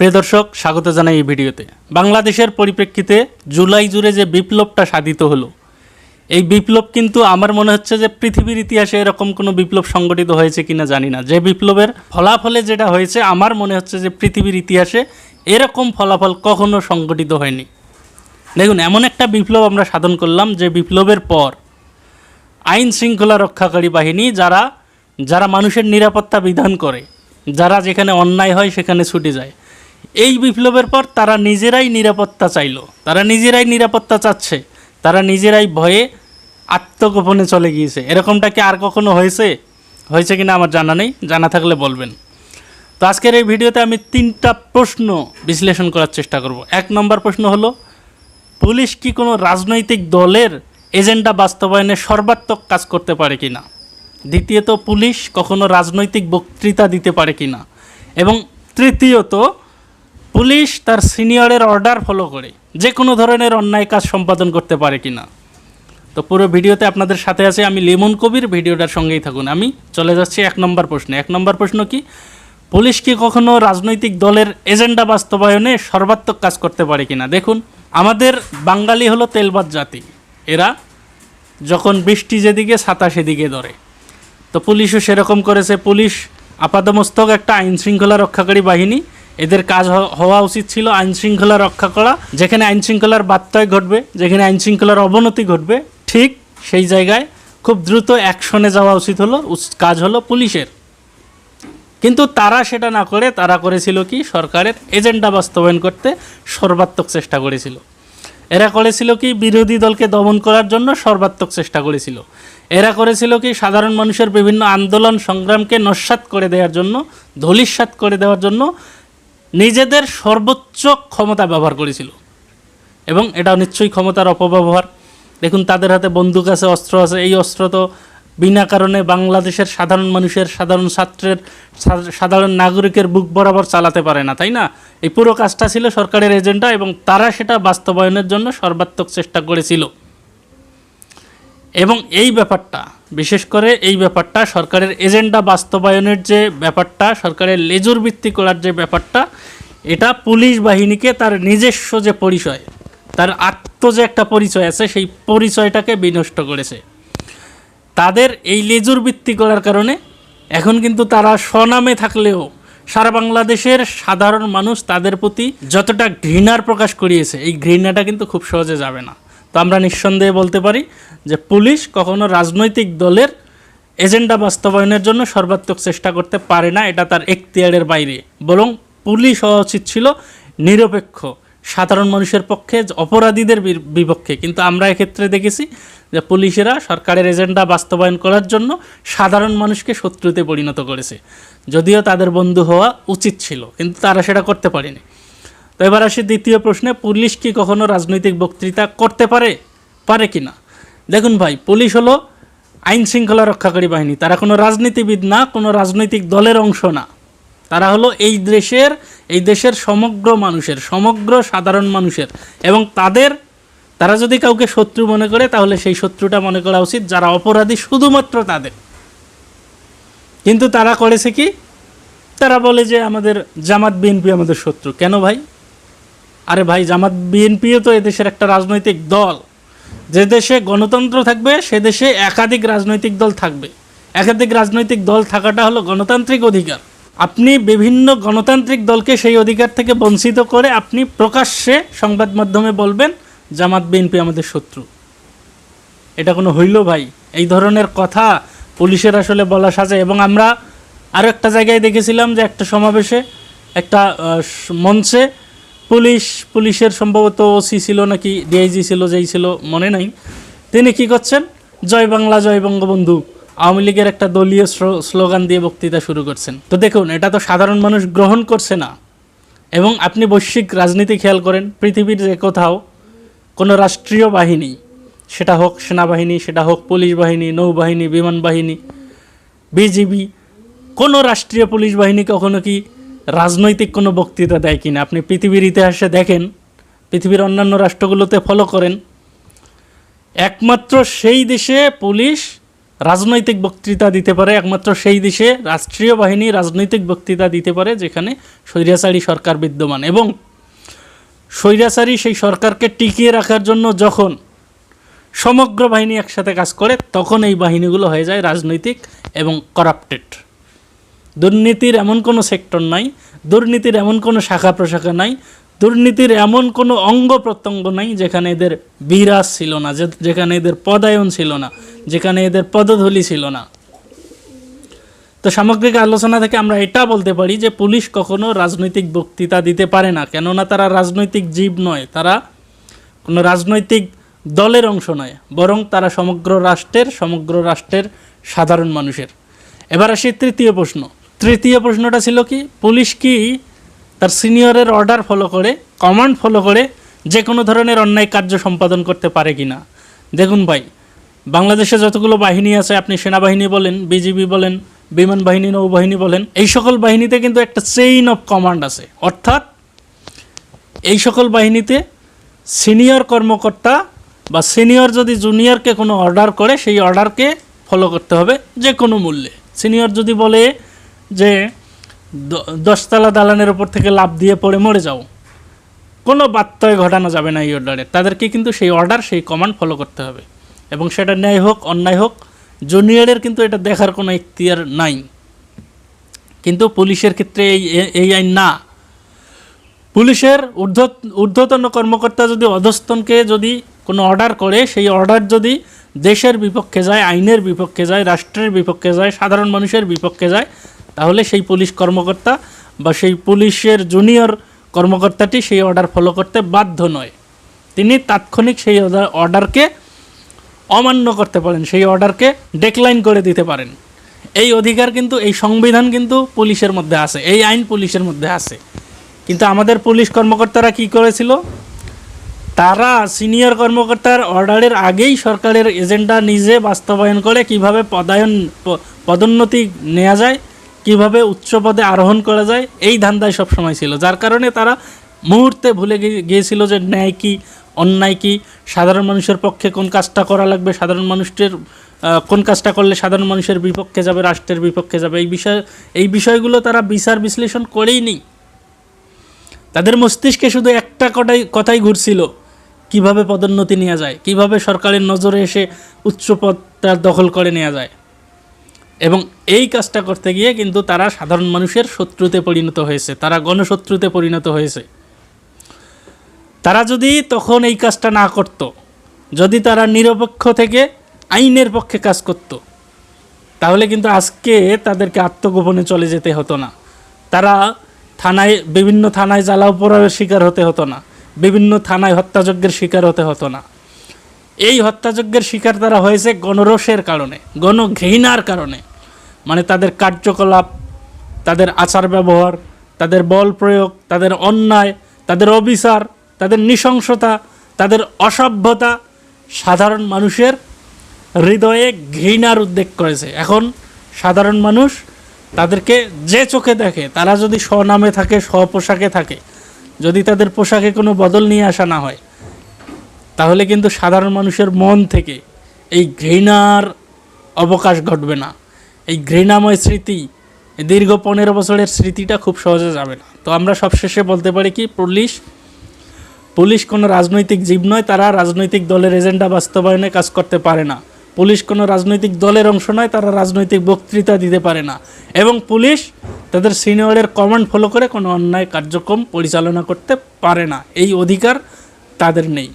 প্রিয় দর্শক, স্বাগত জানাই এই ভিডিওতে। বাংলাদেশের পরিপ্রেক্ষিতে জুলাই জুড়ে যে বিপ্লবটা সাধিত হলো, এই বিপ্লব কিন্তু আমার মনে হচ্ছে যে পৃথিবীর ইতিহাসে এরকম কোনো বিপ্লব সংগঠিত হয়েছে কিনা জানি না। যে বিপ্লবের ফলাফলে যেটা হয়েছে, আমার মনে হচ্ছে যে পৃথিবীর ইতিহাসে এরকম ফলাফল কখনো সংগঠিত হয়নি। দেখুন, এমন একটা বিপ্লব আমরা সাধন করলাম যে বিপ্লবের পর আইন শৃঙ্খলা রক্ষাকারী বাহিনী যারা মানুষের নিরাপত্তা বিধান করে, যারা যেখানে অন্যায় হয় সেখানে ছুটে যায়, এই বিপ্লবের পর তারা নিজেরাই নিরাপত্তা চাইলো, তারা নিজেরাই নিরাপত্তা চাচ্ছে, তারা নিজেরাই ভয়ে আত্মগোপনে চলে গিয়েছে। এরকমটা কি আর কখনো হয়েছে কিনা আমার জানা নেই, জানা থাকলে বলবেন। তো আজকের এই ভিডিওতে আমি 3টা প্রশ্ন বিশ্লেষণ করার চেষ্টা করব। 1 নম্বর প্রশ্ন হলো, পুলিশ কি কোনো রাজনৈতিক দলের এজেন্ডা বাস্তবায়নে সর্বাত্মক কাজ করতে পারে কিনা। দ্বিতীয়ত, পুলিশ কখনো রাজনৈতিক বক্তৃতা দিতে পারে কিনা। এবং তৃতীয়ত, পুলিশ তার সিনিয়রের অর্ডার ফলো করে যে কোনো ধরনের অন্যায় কাজ সম্পাদন করতে পারে কিনা। তো পুরো ভিডিওতে আপনাদের সাথে আছে আমি লিমন কবির, ভিডিওটার সঙ্গেই থাকুন। আমি চলে যাচ্ছি 1 নম্বর প্রশ্নে। 1 নম্বর প্রশ্ন কি, পুলিশ কি কখনো রাজনৈতিক দলের এজেন্ডা বাস্তবায়নে সর্বাত্মক কাজ করতে পারে কিনা। দেখুন, আমাদের বাঙালি হলো তেলবাদ জাতি, এরা যখন বৃষ্টি যেদিকে ছাতা সেদিকে ধরে। তো পুলিশও সেরকম করেছে। পুলিশ আপাতমস্তক একটা আইন শৃঙ্খলা রক্ষাকারী বাহিনী, এদের কাজ হওয়া উচিত ছিল আইন শৃঙ্খলা রক্ষা করা। যেখানে আইন শৃঙ্খলার ব্যত্যয় ঘটবে, যেখানে আইন শৃঙ্খলার অবনতি ঘটবে, ঠিক সেই জায়গায় খুব দ্রুত অ্যাকশনে যাওয়া উচিত কাজ হলো পুলিশের। কিন্তু তারা সেটা না করে তারা করেছিল কি, সরকারের এজেন্ডা বাস্তবায়ন করতে সর্বাত্মক চেষ্টা করেছিল। এরা করেছিল কি, বিরোধী দলকে দমন করার জন্য সর্বাত্মক চেষ্টা করেছিল। এরা করেছিল কি, সাধারণ মানুষের বিভিন্ন আন্দোলন সংগ্রামকে নস্যাৎ করে দেওয়ার জন্য, ধূলিসাৎ করে দেওয়ার জন্য নিজেদের সর্বোচ্চ ক্ষমতা ব্যবহার করেছিল। এবং এটা নিশ্চয়ই ক্ষমতার অপব্যবহার। দেখুন, তাদের হাতে বন্দুক আছে, অস্ত্র আছে। এই অস্ত্র তো বিনা কারণে বাংলাদেশের সাধারণ মানুষের, সাধারণ ছাত্রের, সাধারণ নাগরিকের বুক বরাবর চালাতে পারে না, তাই না? এই পুরো কাজটা ছিল সরকারের এজেন্ডা এবং তারা সেটা বাস্তবায়নের জন্য সর্বাত্মক চেষ্টা করেছিল। এবং এই ব্যাপারটা, বিশেষ করে এই ব্যাপারটা, সরকারের এজেন্ডা বাস্তবায়নের যে ব্যাপারটা, সরকারের লেজুর ভিত্তি করার যে ব্যাপারটা, এটা পুলিশ বাহিনীকে তার নিজস্ব যে পরিচয়, তার যে একটা পরিচয় আছে, সেই পরিচয়টাকে বিনষ্ট করেছে। তাদের এই লেজুর ভিত্তি করার কারণে এখন কিন্তু তারা স্বনামে থাকলেও সারা বাংলাদেশের সাধারণ মানুষ তাদের প্রতি যতটা ঘৃণার প্রকাশ করিয়েছে, এই ঘৃণাটা কিন্তু খুব সহজে যাবে না। তো আমরা নিঃসন্দেহে বলতে পারি যে পুলিশ কখনো রাজনৈতিক দলের এজেন্ডা বাস্তবায়নের জন্য সর্বাত্মক চেষ্টা করতে পারে না, এটা তার এখতিয়ারের বাইরে। বরং পুলিশ হওয়া উচিত ছিল নিরপেক্ষ, সাধারণ মানুষের পক্ষে, অপরাধীদের বিপক্ষে। কিন্তু আমরা এক্ষেত্রে দেখেছি যে পুলিশেরা সরকারের এজেন্ডা বাস্তবায়ন করার জন্য সাধারণ মানুষকে শত্রুতে পরিণত করেছে। যদিও তাদের বন্ধু হওয়া উচিত ছিল, কিন্তু তারা সেটা করতে পারেনি। তো এবার আসি দ্বিতীয় প্রশ্নে, পুলিশ কি কখনো রাজনৈতিক বক্তৃতা করতে পারে কি না। দেখুন ভাই, পুলিশ হলো আইন শৃঙ্খলা রক্ষাকারী বাহিনী, তারা কোনো রাজনীতিবিদ না, কোনো রাজনৈতিক দলের অংশ না। তারা হলো এই দেশের সমগ্র মানুষের, সমগ্র সাধারণ মানুষের। এবং তারা যদি কাউকে শত্রু মনে করে, তাহলে সেই শত্রুটা মনে করা উচিত যারা অপরাধী, শুধুমাত্র তাদের। কিন্তু তারা করেছে কি, তারা বলে যে আমাদের জামাত বিএনপি আমাদের শত্রু। কেন ভাই? আরে ভাই, জামাত বিএনপিও তো এদেশের একটা রাজনৈতিক দল। যে দেশে গণতন্ত্র থাকবে সে দেশে একাধিক রাজনৈতিক দল থাকবে। একাধিক রাজনৈতিক দল থাকাটা হলো গণতান্ত্রিক অধিকার। আপনি বিভিন্ন গণতান্ত্রিক দলকে সেই অধিকার থেকে বঞ্চিত করে আপনি প্রকাশ্যে সংবাদ মাধ্যমে বলবেন জামাত বিএনপি আমাদের শত্রু। এটা কোনো হইল ভাই? এই ধরনের কথা পুলিশের আসলে বলা সাজে। এবং আমরা আরও একটা জায়গায় দেখেছিলাম যে একটা সমাবেশে, একটা মঞ্চে পুলিশের সম্ভবত ওসি ছিল নাকি ডিআইজি ছিল, যেই ছিল মনে নাই, তিনি কি করছেন, জয় বাংলা জয় বঙ্গবন্ধু, আওয়ামী লীগের একটা দলীয় স্লোগান দিয়ে বক্তৃতা শুরু করছেন। তো দেখুন, এটা তো সাধারণ মানুষ গ্রহণ করছে না। এবং আপনি বৈশ্বিক রাজনীতি খেয়াল করেন, পৃথিবীর যে কোথাও কোনো রাষ্ট্রীয় বাহিনী, সেটা হোক সেনাবাহিনী, সেটা হোক পুলিশ বাহিনী, নৌবাহিনী, বিমান বাহিনী, বিজিবি, কোনো রাষ্ট্রীয় পুলিশ বাহিনী কখনো কি রাজনৈতিক কোনো বক্তৃতা দেয় কিনা? আপনি পৃথিবীর ইতিহাসে দেখেন, পৃথিবীর অন্যান্য রাষ্ট্রগুলোতে ফলো করেন, একমাত্র সেই দেশে পুলিশ রাজনৈতিক বক্তৃতা দিতে পারে একমাত্র সেই দেশে রাষ্ট্রীয় বাহিনী রাজনৈতিক বক্তৃতা দিতে পারে যেখানে স্বৈরাচারী সরকার বিদ্যমান, এবং স্বৈরাচারী সেই সরকারকে টিকিয়ে রাখার জন্য যখন সমগ্র বাহিনী একসাথে কাজ করে তখন এই বাহিনীগুলো হয়ে যায় রাজনৈতিক এবং করাপ্টেড। দুর্নীতির এমন কোনো সেক্টর নাই, দুর্নীতির এমন কোনো শাখা প্রশাখা নাই, দুর্নীতির এমন কোনো অঙ্গ প্রত্যঙ্গ নাই যেখানে এদের বিরাজ ছিল না, যেখানে এদের পদায়ন ছিল না, যেখানে এদের পদধূলি ছিল না। তো সামগ্রিক আলোচনা থেকে আমরা এটা বলতে পারি যে পুলিশ কখনো রাজনৈতিক বক্তৃতা দিতে পারে না, কেননা তারা রাজনৈতিক জীব নয়, তারা কোনো রাজনৈতিক দলের অংশ নয়, বরং তারা সমগ্র রাষ্ট্রের সাধারণ মানুষের। এবার আসি তৃতীয় প্রশ্ন। তৃতীয় প্রশ্নটা ছিল কি, পুলিশ কি তার সিনিয়রের অর্ডার ফলো করে, কমান্ড ফলো করে যে কোনো ধরনের অন্যায় কার্য সম্পাদন করতে পারে কি না? দেখুন ভাই, বাংলাদেশে যতগুলো বাহিনী আছে, আপনি সেনাবাহিনী বলেন, বিজিবি বলেন, বিমান বাহিনী, নৌবাহিনী বলেন, এই সকল বাহিনীতে কিন্তু একটা চেইন অফ কমান্ড আছে। অর্থাৎ এই সকল বাহিনীতে সিনিয়র কর্মকর্তা বা সিনিয়র যদি জুনিয়রকে কোনো অর্ডার করে সেই অর্ডারকে ফলো করতে হবে যে কোনো মূল্যে। সিনিয়র যদি বলে যে 10তলা দালানের ওপর থেকে লাফ দিয়ে পড়ে মরে যাও, কোনো বাত্যয় ঘটানো যাবে না এই অর্ডারে, তাদেরকে কিন্তু সেই অর্ডার, সেই কমান্ড ফলো করতে হবে, এবং সেটা ন্যায় হোক অন্যায় হোক। জুনিয়রের কিন্তু এটা দেখার কোনো ইখতিয়ার নাই, কিন্তু পুলিশের ক্ষেত্রে এই আইন না। পুলিশের ঊর্ধ্বতন কর্মকর্তা যদি অধস্তনকে যদি কোনো অর্ডার করে, সেই অর্ডার যদি দেশের বিপক্ষে যায়, আইনের বিপক্ষে যায়, রাষ্ট্রের বিপক্ষে যায়, সাধারণ মানুষের বিপক্ষে যায়, তাহলে সেই পুলিশ কর্মকর্তা বা সেই পুলিশের জুনিয়র কর্মকর্তাটি সেই অর্ডার ফলো করতে বাধ্য নয়। তিনি তাৎক্ষণিক সেই অর্ডারকে অমান্য করতে পারেন, সেই অর্ডারকে ডেক্লাইন করে দিতে পারেন। এই অধিকার কিন্তু, এই সংবিধান কিন্তু পুলিশের মধ্যে আছে, এই আইন পুলিশের মধ্যে আছে। কিন্তু আমাদের পুলিশ কর্মকর্তারা কি করেছিল, তারা সিনিয়র কর্মকর্তার অর্ডারের আগেই সরকারের এজেন্ডা নিজে বাস্তবায়ন করে কিভাবে পদোন্নতি নেওয়া যায়, কিভাবে উচ্চ পদে আরোহণ করা যায়, এই ধান্দায় সবসময় ছিল। যার কারণে তারা মুহূর্তে ভুলে গিয়েছিল যে ন্যায় কি, অন্যায় কি, সাধারণ মানুষের পক্ষে কোন কাজটা করা লাগবে, সাধারণ মানুষের কোন কাজটা করলে সাধারণ মানুষের বিপক্ষে যাবে, রাষ্ট্রের বিপক্ষে যাবে, এই বিষয়গুলো তারা বিচার বিশ্লেষণ করেই নি। তাদের মস্তিষ্কে শুধু একটা কথাই ঘুরছিল, কিভাবে পদোন্নতি নেওয়া যায়, কিভাবে সরকারের নজরে এসে উচ্চ পদটা দখল করে নেওয়া যায়। এবং এই কাজটা করতে গিয়ে কিন্তু তারা সাধারণ মানুষের শত্রুতে পরিণত হয়েছে, তারা গণশত্রুতে পরিণত হয়েছে। তারা যদি তখন এই কাজটা না করত, যদি তারা নিরপেক্ষ থেকে আইনের পক্ষে কাজ করত, তাহলে কিন্তু আজকে তাদেরকে আত্মগোপনে চলে যেতে হতো না, তারা বিভিন্ন থানায় জ্বালাও পোড়াওয়ের শিকার হতে হতো না, বিভিন্ন থানায় হত্যাযজ্ঞের শিকার হতে হতো না। এই হত্যাযজ্ঞের শিকার তারা হয়েছে গণরোষের কারণে, গণঘৃণার কারণে। মানে তাদের কার্যকলাপ, তাদের আচার ব্যবহার, তাদের বল প্রয়োগ, তাদের অন্যায়, তাদের অবিচার, তাদের নৃশংসতা, তাদের অসভ্যতা সাধারণ মানুষের হৃদয়ে ঘৃণার উদ্রেক করেছে। এখন সাধারণ মানুষ তাদেরকে যে চোখে দেখে, তারা যদি স্বনামে থাকে, স্বপোশাকে থাকে, যদি তাদের পোশাকে কোনো বদল নিয়ে আসা না হয়, তাহলে কিন্তু সাধারণ মানুষের মন থেকে এই ঘৃণার অবকাশ ঘটবে না। এই ঘৃণাময় স্মৃতি, দীর্ঘ 15 বছরের স্মৃতিটা খুব সহজে যাবে না। তো আমরা সবশেষে বলতে পারি কি, পুলিশ কোনো রাজনৈতিক জীব নয়, তারা রাজনৈতিক দলের এজেন্ডা বাস্তবায়নে কাজ করতে পারে না। পুলিশ কোনো রাজনৈতিক দলের অংশ নয়, তারা রাজনৈতিক বক্তৃতা দিতে পারে না। এবং পুলিশ তাদের সিনিয়রের কমান্ড ফলো করে কোনো অন্যায় কার্যক্রম পরিচালনা করতে পারে না, এই অধিকার তাদের নেই।